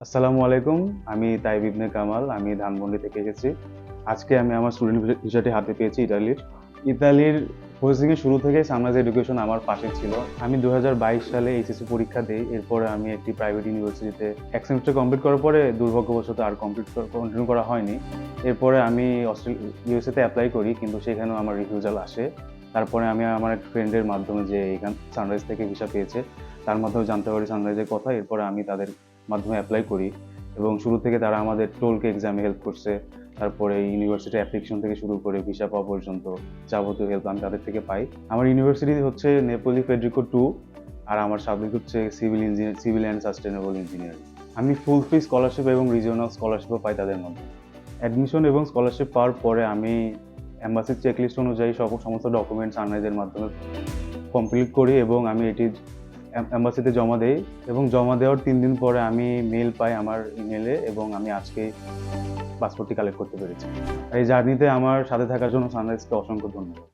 আসসালামু আলাইকুম। আমি তাইব ইবনে কামাল। আমি ধানমন্ডি থেকে এসেছি। আজকে আমি আমার স্টুডেন্ট ভিসাটি হাতে পেয়েছি ইতালির। ইতালির প্রসেসিং এর শুরু থেকেই সানরাইজ এডুকেশন আমার পাশে ছিল। আমি 2022 সালে এইচএসসি পরীক্ষা দেই। এরপরে আমি একটি প্রাইভেট ইউনিভার্সিটিতে এক সেমেস্টার কমপ্লিট করার পরে দুর্ভাগ্যবশত আর কন্টিনিউ করা হয়নি। এরপরে আমি ইউএসএ তে এপ্লাই করি, কিন্তু সেখানেও আমার রিফিউজাল আসে। তারপরে আমি আমার এক ফ্রেন্ডের মাধ্যমে যে এখান সানরাইজ থেকে ভিসা পেয়েছে, তার মাধ্যমে জানতে পারি সানরাইজের কথা। এরপরে আমি তাদের মাধ্যমে অ্যাপ্লাই করি এবং শুরু থেকে তারা আমাদের টোলকে এক্সামে হেল্প করছে। তারপরে ইউনিভার্সিটি অ্যাপ্লিকেশন থেকে শুরু করে ভিসা পাওয়া পর্যন্ত যাবতীয় হেল্প আমি তাদের থেকে পাই। আমার ইউনিভার্সিটি হচ্ছে নেপোলি ফেডরিকো 2, আর আমার সাবজেক্ট হচ্ছে সিভিল অ্যান্ড সাস্টেনেবল ইঞ্জিনিয়ারিং। আমি ফুল ফ্রি স্কলারশিপ এবং রিজিওনাল স্কলারশিপও পাই তাদের মধ্যে। অ্যাডমিশন এবং স্কলারশিপ পাওয়ার পরে আমি এম্বাসির চেকলিস্ট অনুযায়ী সমস্ত ডকুমেন্টস সানরাইজের মাধ্যমে কমপ্লিট করি এবং আমি এটি এম্বাসিতে জমা দেই এবং জমা দেওয়ার 3 দিন পরে আমি মেল পাই আমার ইমেলে এবং আমি আজকে পাসপোর্টটি কালেক্ট করতে পেরেছি। এই জার্নিতে আমার সাথে থাকার জন্য সানরাইজকে অসংখ্য ধন্যবাদ।